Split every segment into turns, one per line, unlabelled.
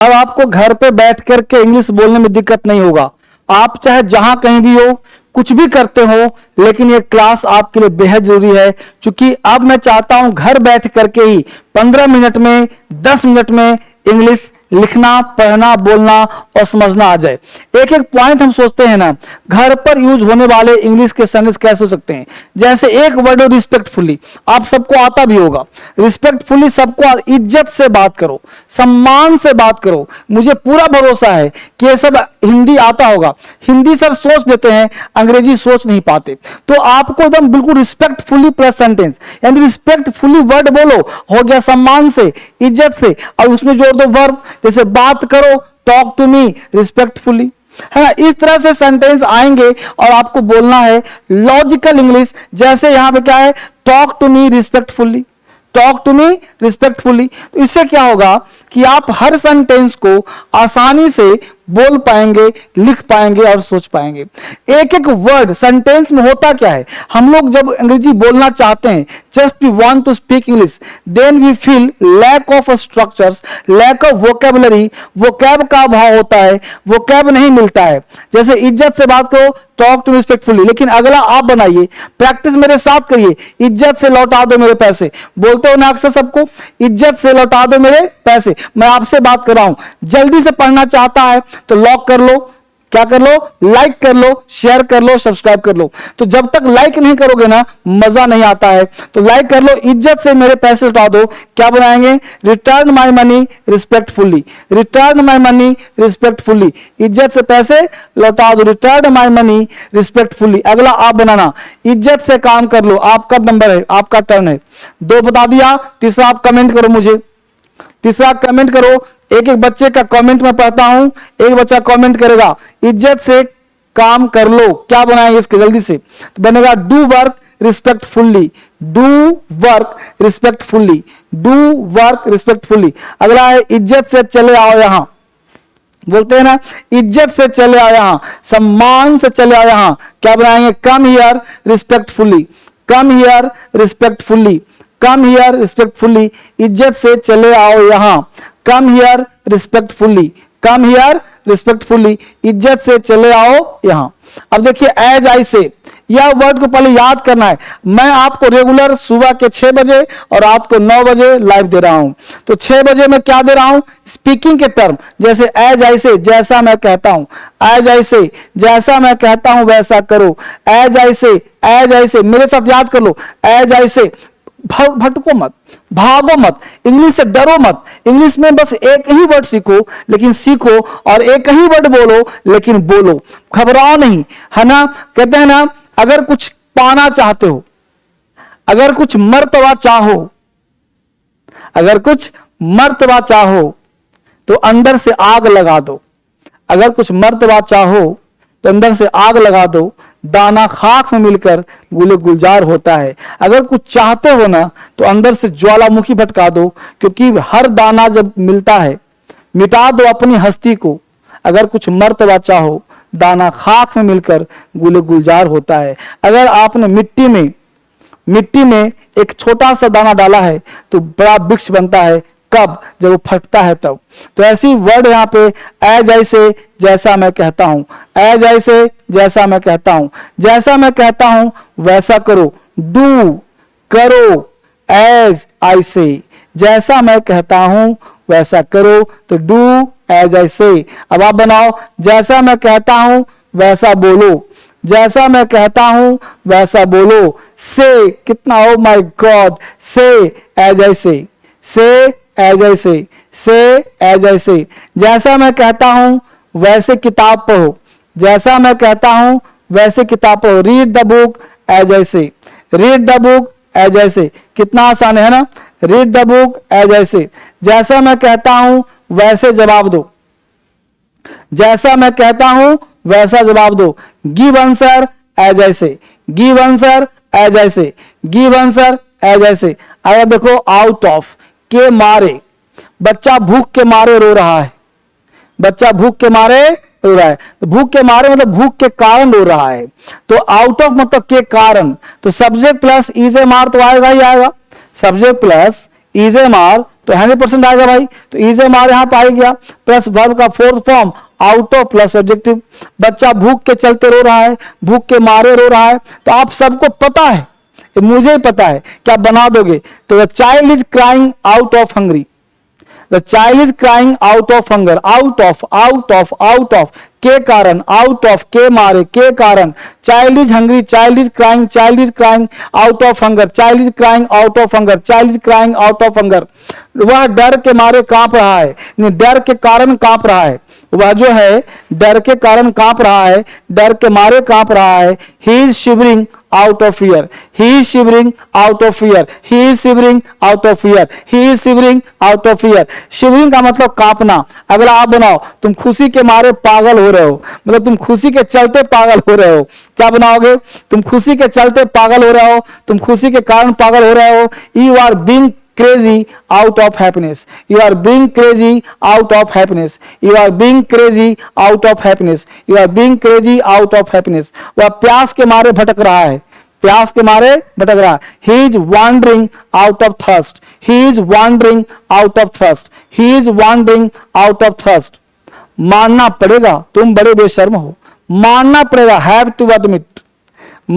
अब आपको घर पे बैठ करके इंग्लिश बोलने में दिक्कत नहीं होगा। आप चाहे जहां कहीं भी हो, कुछ भी करते हो, लेकिन ये क्लास आपके लिए बेहद जरूरी है। क्योंकि अब मैं चाहता हूं घर बैठ करके ही 15 मिनट में, 10 मिनट में इंग्लिश लिखना, पढ़ना, बोलना और समझना आ जाए। एक एक पॉइंट हम सोचते हैं ना, घर पर यूज होने वाले इंग्लिश के सेंटेंस कैसे हो सकते हैं। जैसे एक वर्ड रिस्पेक्टफुली, आप सबको आता भी होगा। रिस्पेक्टफुली सबको इज्जत से बात करो, सम्मान से बात करो। मुझे पूरा भरोसा है कि ये सब हिंदी आता होगा। हिंदी सर सोच लेते हैं, अंग्रेजी सोच नहीं पाते। तो आपको एकदम बिल्कुल रिस्पेक्टफुली प्लस सेंटेंस, यानी रिस्पेक्टफुली वर्ड बोलो, हो गया सम्मान से, इज्जत से, और उसमें जोड़ दो वर्ब। जैसे बात करो, टॉक टू मी रिस्पेक्टफुली, है ना। इस तरह से सेंटेंस आएंगे और आपको बोलना है लॉजिकल इंग्लिश। जैसे यहां पे क्या है, talk to me respectfully, talk to me respectfully. तो इससे क्या होगा कि आप हर सेंटेंस को आसानी से बोल पाएंगे, लिख पाएंगे और सोच पाएंगे। एक एक वर्ड सेंटेंस में होता क्या है, हम लोग जब अंग्रेजी बोलना चाहते हैं, just we want to speak English, then we feel lack of structures, lack of vocabulary. Vocab का अभाव होता है, वोकैब नहीं मिलता है। जैसे इज्जत से बात करो, टॉक टू रिस्पेक्टफुली, लेकिन अगला आप बनाइए, प्रैक्टिस मेरे साथ करिए। इज्जत से लौटा दो मेरे पैसे, बोलते हो ना अक्सर सबको, इज्जत से लौटा दो मेरे पैसे। मैं आपसे बात कर रहा हूं, जल्दी से पढ़ना चाहता है तो लॉक कर लो, क्या कर लो, लाइक कर लो, शेयर कर लो, सब्सक्राइब कर लो। तो जब तक लाइक नहीं करोगे ना, मजा नहीं आता है। तो लाइक कर लो, इज्जत से मेरे पैसे लौटा दो। क्या बनाएंगे, return my money respectfully, return my money respectfully, इज्जत से पैसे लौटा दो, रिटर्न माई मनी रिस्पेक्टफुली। अगला आप बनाना, इज्जत से काम कर लो, आपका नंबर है, आपका टर्न है। 2 बता दिया, तीसरा आप कमेंट करो मुझे, तीसरा कमेंट करो। एक एक बच्चे का कमेंट मैं पढ़ता हूं, एक बच्चा कमेंट करेगा, इज्जत से काम कर लो। क्या बनाएंगे इसके, जल्दी से। तो बनेगा do work respectfully, do work respectfully, do work respectfully. अगला है इज्जत से चले आओ यहां, बोलते हैं ना, इज्जत से चले आओ यहां, सम्मान से चले आओ यहां। क्या बनाएंगे, come here respectfully, come here respectfully, come here respectfully, इज्जत से चले आओ यहां, come here respectfully, come here respectfully, इज्जत से चले आओ यहां। अब देखिए, एज आई से, यह वर्ड को पहले याद करना है। मैं आपको रेगुलर सुबह के 6 बजे और रात को 9 बजे लाइव दे रहा हूं। तो 6 बजे मैं क्या दे रहा हूं, स्पीकिंग के टर्म, जैसे एज आई से, जैसा मैं कहता हूं, एज आई से, जैसा मैं कहता हूं वैसा करो, एज आई से, एज आई से, मेरे साथ याद कर लो, एज आई से। भटको मत, भागो मत, इंग्लिश से डरो मत। इंग्लिश में बस एक ही वर्ड सीखो, लेकिन सीखो, और एक ही वर्ड बोलो, लेकिन बोलो, घबराओ नहीं, है ना। कहते हैं ना, अगर कुछ पाना चाहते हो, अगर कुछ मर्तबा चाहो, अगर कुछ मर्तबा चाहो तो अंदर से आग लगा दो। अगर कुछ मर्तबा चाहो तो अंदर से आग लगा दो, दाना खाक में मिलकर गुले गुलजार होता है। अगर कुछ चाहते हो ना, तो अंदर से ज्वालामुखी भटका दो, क्योंकि हर दाना जब मिलता है, मिटा दो अपनी हस्ती को। अगर कुछ मर्तबा चाहो, दाना खाक में मिलकर गुले गुलजार होता है। अगर आपने मिट्टी में एक छोटा सा दाना डाला है तो बड़ा वृक्ष बनता है, कब, जब वो फटता है तब। तो ऐसी वर्ड यहाँ पे, एज आई से, जैसा मैं कहता हूं, एज आई से, जैसा मैं कहता हूं, जैसा मैं कहता हूं वैसा करो, डू, करो, एज आई से, जैसा मैं कहता हूं वैसा करो, तो डू एज आई से। अब आप बनाओ, जैसा मैं कहता हूं वैसा बोलो, जैसा मैं कहता हूं वैसा बोलो, से, कितना, ओ माय गॉड, से एज आई से, से एज आई से, से एज आई से। जैसा मैं कहता हूं वैसे किताब पढ़ो, जैसा मैं कहता हूं वैसे किताब पढ़ो, read the book as I say, read the book as I say. कितना आसान है ना, read the book as I say. जैसा मैं कहता हूं वैसे जवाब दो, जैसा मैं कहता हूं वैसा जवाब दो, गिव आंसर एज आई से, गिव आंसर एज आई से, गिव आंसर एज आई से। अगर देखो, आउट ऑफ, के मारे, बच्चा भूख के मारे रो रहा है, बच्चा भूख के मारे रो रहा है। तो भूख के मारे मतलब भूख के कारण रो रहा है। तो आउट ऑफ मतलब के कारण, तो subject plus is M R तो आएगा ही आएगा, subject plus is M R तो 100% आएगा भाई। तो इज हमारे यहाँ पे आ गया, प्लस वर्ब का fourth form out of plus adjective. बच्चा भूख के चलते रो रहा है, भूख के मारे रो रहा है, तो आप सबको पता है, मुझे ही पता है, क्या बना दोगे? तो the child is crying out of hungry, the child is crying out of hunger, out of out of out of के कारण, आउट ऑफ के मारे के कारण, child is hungry, child is crying out of hunger, child is crying out of hunger, child is crying out of hunger. वह डर के मारे कांप रहा है, डर के कारण कांप रहा है, वह जो है डर के कारण कांप रहा है, डर के मारे कांप रहा है। He is shivering out of fear, he is shivering out of fear, he is shivering out of fear, he is shivering out of fear. Shivering का मतलब कांपना। अगला आप बनाओ, तुम खुशी के मारे पागल हो रहे हो, मतलब तुम खुशी के चलते पागल हो रहे हो। क्या बनाओगे? तुम खुशी के चलते पागल हो रहे हो, तुम खुशी के कारण पागल हो रहे हो। You are being crazy out of happiness, you are being crazy out of happiness, you are being crazy out of happiness, you are being crazy out of happiness। वह प्यास के मारे भटक रहा है, प्यास के मारे भटक रहा है। he is wandering out of thirst, he is wandering out of thirst, he is wandering out of thirst। मानना पड़ेगा तुम बड़े बेशर्म हो, मानना पड़ेगा, have to admit,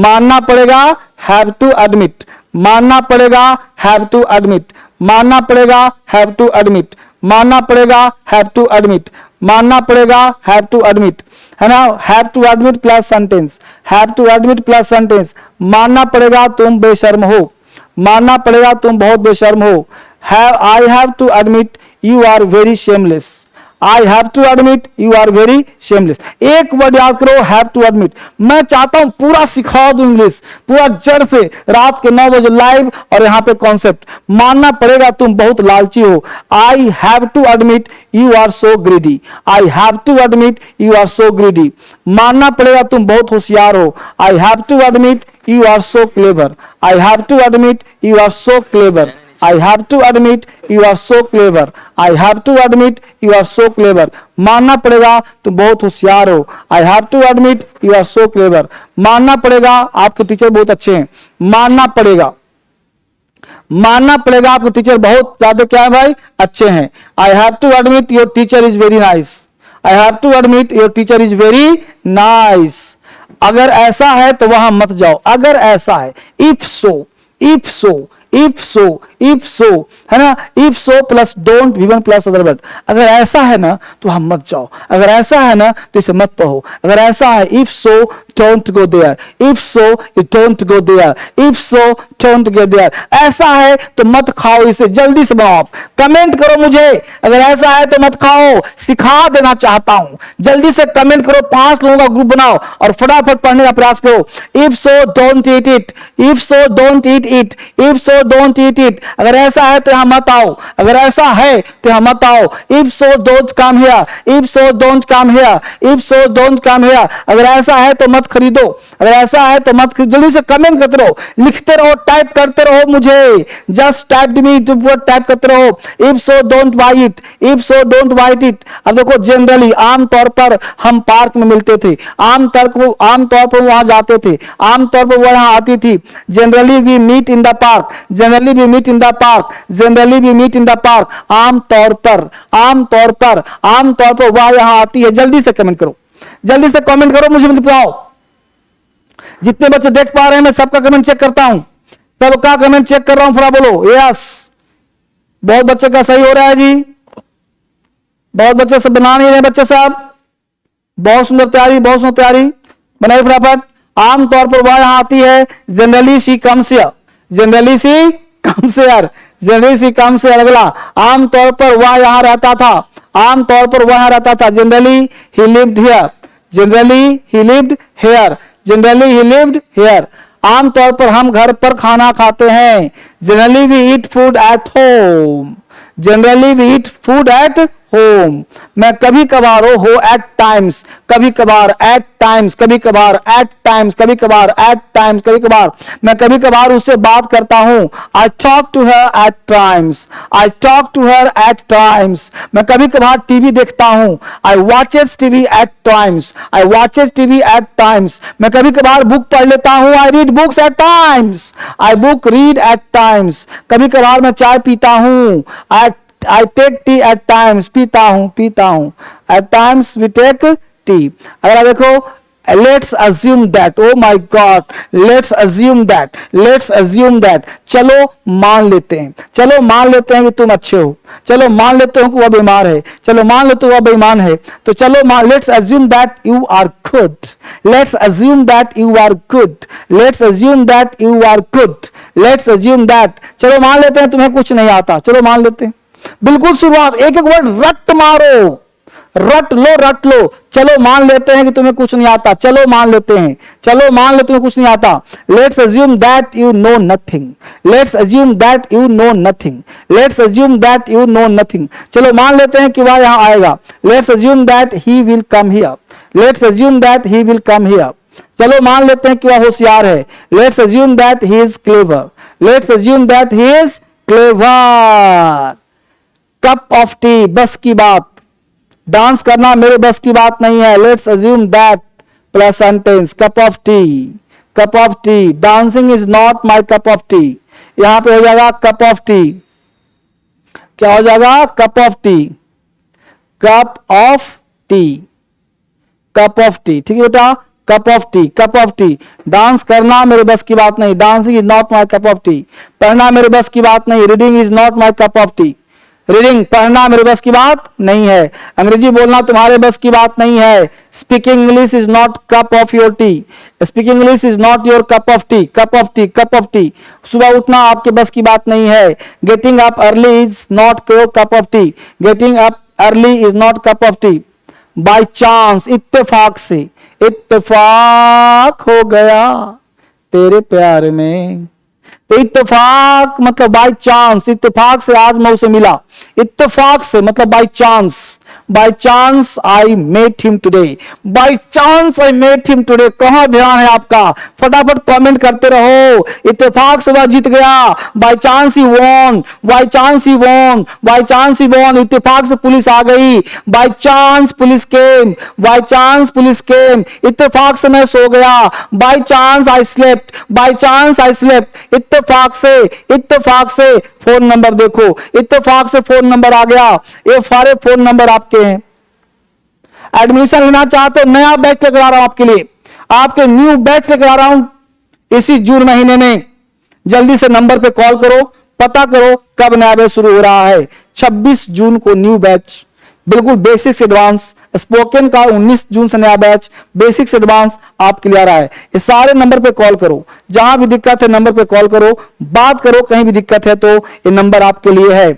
मानना पड़ेगा, have to admit, मानना पड़ेगा, have to admit, मानना पड़ेगा, have to admit, मानना पड़ेगा, have to admit, मानना पड़ेगा, have to admit, है ना? have to admit plus sentence, have to admit plus sentence. मानना पड़ेगा तुम बेशर्म हो, मानना पड़ेगा तुम बहुत बेशर्म हो। I have to admit you are very shameless, I have to admit you are very shameless। एक वर्ड याद करो, have to admit। मैं चाहता हूं पूरा सिखा दूं इंग्लिश, पूरा जड़ से, रात के 9 बजे लाइव, और यहां पे कॉन्सेप्ट। मानना पड़ेगा तुम बहुत लालची हो, I have to admit you are so greedy, I have to admit you are so greedy। मानना पड़ेगा तुम बहुत होशियार हो, I have to admit you are so clever, I have to admit you are so clever, I have to admit you are so clever, I have to admit you are so clever। मानना पड़ेगा तुम बहुत होशियार हो, I have to admit you are so clever। मानना पड़ेगा आपके teacher बहुत अच्छे हैं, मानना पड़ेगा, मानना पड़ेगा आपके टीचर बहुत ज्यादा क्या है भाई, अच्छे हैं। I have to admit your teacher is very nice, I have to admit your teacher is very nice। अगर ऐसा है तो वहां मत जाओ, अगर ऐसा है, if so, if so, if so, if so, है ना? if so plus don't we one plus other word. अगर ऐसा है ना तो हम मत जाओ, अगर ऐसा है ना तो इसे मत पढ़ो। अगर ऐसा है, if so don't go there, if so you don't go there, if so don't go there। ऐसा है तो मत खाओ इसे, जल्दी से बनाओ, आप कमेंट करो मुझे, अगर ऐसा है तो मत खाओ, सिखा देना चाहता हूं। जल्दी से कमेंट करो, 5 लोगों का ग्रुप बनाओ और फटाफट पढ़ने का प्रयास करो। if so don't eat it, if so don't eat it, if so don't eat it। अगर ऐसा है तो यहां मत आओ, अगर ऐसा है तो यहां मत आओ। if so don't come here, if so don't come here, if so don't come here। अगर ऐसा है तो मत खरीदो, अगर ऐसा है तो मत खरीदो। जल्दी से कमेंट करते रहो, लिखते रहो, टाइप करते रहो मुझे, जस्ट टाइप मी, टाइप करते रहो। if so don't buy it, if so don't buy it। अब देखो, जनरली आमतौर पर हम पार्क में मिलते थे, आमतौर पर वहां जाते थे, आमतौर पर वो यहां आती थी। Generally we meet in the park, generally we meet in the park, generally we meet in the park. आमतौर पर, आमतौर पर, आमतौर पर वह यहां आती है। जल्दी से कमेंट करो, जल्दी से कमेंट करो, मुझे बताओ। जितने बच्चे देख पा रहे हैं मैं सबका कमेंट चेक करता हूं, सबका कमेंट चेक कर रहा हूं, थोड़ा बोलो यस। बहुत बच्चे का सही हो रहा है जी, बहुत बच्चे सब बना नहीं रहे बच्चे साहब। बहुत सुंदर तैयारी, बहुत सुंदर तैयारी, बनाइए फटाफट। आमतौर पर वह यहां आती है, generally she comes here, generally she comes here, generally she comes here. अगला, आमतौर पर वह यहां रहता था, आमतौर पर वह यहां रहता था। Generally he lived here, generally he lived here, generally he lived here. आमतौर पर हम घर पर खाना खाते हैं, generally we eat food at home, generally we eat food at home. मैं कभी कभार हो एट टाइम्स, कभी कभार एट टाइम्स, कभी कभार एट टाइम्स, कभी कभार एट टाइम्स, कभी कभार। मैं कभी कभार उससे बात करता हूं, I talk to her at times, I talk to her at times. मैं कभी कभार टीवी देखता हूं, I watches TV at times, I watches TV at times. मैं कभी कभार बुक पढ़ लेता हूं, I read books at times, I book read at times. कभी कभार मैं चाय पीता हूं, at I take tea at times, पीता हूं. At times we take tea. अगर आप देखो, let's assume that, oh my God, let's assume that, चलो मान लेते हैं कि तुम अच्छे हो, चलो मान लेते हो कि वह बीमार है, चलो मान लेते हो वह बेईमान है, तो चलो let's assume that you are good, let's assume that, चलो मान लेते हैं तुम्हें कुछ नहीं आता, चलो मान लेते हैं. बिल्कुल शुरुआत, एक एक वर्ड रट लो, चलो मान लेते हैं कि तुम्हें कुछ नहीं आता, चलो मान लेते हैं, चलो मान लो तुम्हें कुछ नहीं आता. Let's assume that you know nothing, चलो मान लेते हैं कि वह यहां आएगा. Let's assume that he will come here, चलो मान लेते हैं कि वह होशियार है. Let's assume that he is clever, cup of T, बस की बात, डांस करना मेरे बस की बात नहीं है. Let's assume that plus sentence, cup of T, dancing is not my cup of T. यहां पे हो जाएगा कप ऑफ टी, क्या हो जाएगा? कप ऑफ टी, ठीक है बेटा, कप ऑफ टी. डांस करना मेरे बस की बात नहीं, dancing is not my cup of T. पढ़ना मेरे बस की बात नहीं, reading is not my cup of T. Reading, पढ़ना मेरे बस की बात नहीं है. अंग्रेजी बोलना तुम्हारे बस की बात नहीं है. Speaking English is not cup of your T, speaking English is not your cup of T. सुबह उठना आपके बस की बात नहीं है. Getting up early is not your cup of T, getting up early is not cup of T. By chance, इत्तेफाक से, इत्तेफाक हो गया तेरे प्यार में. तो इत्तेफाक मतलब बाय चांस, इत्तेफाक से आज मैं उसे मिला, इत्तेफाक से मतलब by chance I met him today, कहां ध्यान है आपका? फटाफट कमेंट करते रहो. इत्तेफाक से वह जीत गया, बाय चांस ही वॉन, इत्तेफाक से पुलिस आ गई, बाय चांस पुलिस केम, इत्तेफाक से मैं सो गया, बाय चांस आई स्लेप्ट, इत्तेफाक से फोन नंबर देखो, इत्तेफाक से फोन नंबर आ गया. ये सारे फोन नंबर आपके हैं. एडमिशन लेना चाहते हो, नया बैच लेकर आ रहा हूं आपके लिए, आपके न्यू बैच लेकर आ रहा हूं इसी जून महीने में. जल्दी से नंबर पे कॉल करो, पता करो कब नया बैच शुरू हो रहा है. 26 जून को न्यू बैच, बिल्कुल बेसिक्स एडवांस. स्पोकन का 19 जून से नया बैच, बेसिक्स एडवांस आपके लिए आ रहा है. ये सारे नंबर पे कॉल करो, जहां भी दिक्कत है नंबर पे कॉल करो, बात करो. कहीं भी दिक्कत है तो ये नंबर आपके लिए है.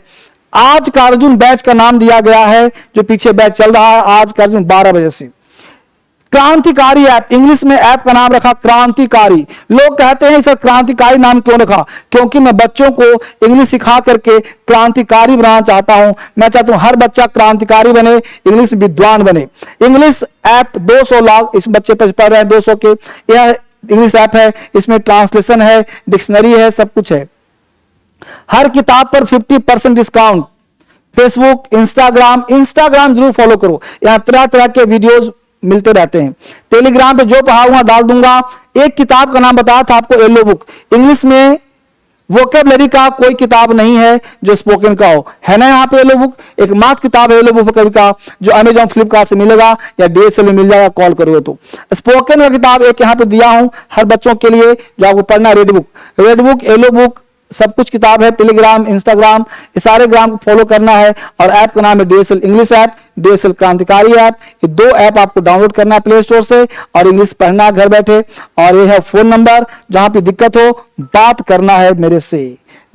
आज का अर्जुन बैच का नाम दिया गया है, जो पीछे बैच चल रहा है आज का अर्जुन 12 बजे से. क्रांतिकारी ऐप, इंग्लिश में ऐप का नाम रखा क्रांतिकारी. लोग कहते हैं सर क्रांतिकारी नाम क्यों रखा? क्योंकि मैं बच्चों को इंग्लिश सिखा करके क्रांतिकारी बनाना चाहता हूं. मैं चाहता हूं हर बच्चा क्रांतिकारी बने, इंग्लिश विद्वान बने. इंग्लिश ऐप 200 लाख इस बच्चे पर पढ़ रहे हैं, 200 के. यह इंग्लिश ऐप है, इसमें ट्रांसलेशन है, डिक्शनरी है, सब कुछ है. हर किताब पर 50% डिस्काउंट. फेसबुक, इंस्टाग्राम जरूर फॉलो करो, यहां तरह तरह के वीडियोस मिलते रहते हैं. टेलीग्राम पे जो पढ़ाऊंगा डाल दूंगा. एक किताब का नाम बताया था आपको, येलो बुक. इंग्लिश में वोकेबलरी का कोई किताब नहीं है जो स्पोकन का हो, है ना? यहाँ पे येलो बुक एक मात्र किताब है, येलो बुक का, जो अमेजॉन फ्लिपकार्ट से मिलेगा या DSL में मिल जाएगा कॉल करोगे तो. स्पोकन का किताब एक यहाँ पे दिया हूं हर बच्चों के लिए जो आपको पढ़ना है. रेड बुक, येलो बुक, सब कुछ किताब है. टेलीग्राम, इंस्टाग्राम, ये सारे ग्राम को फॉलो करना है. और ऐप का नाम है DSL इंग्लिश ऐप, DSL क्रांतिकारी ऐप. ये 2 ऐप आपको डाउनलोड करना है प्ले स्टोर से और इंग्लिश पढ़ना है घर बैठे. और ये है फोन नंबर, जहां पे दिक्कत हो बात करना है मेरे से.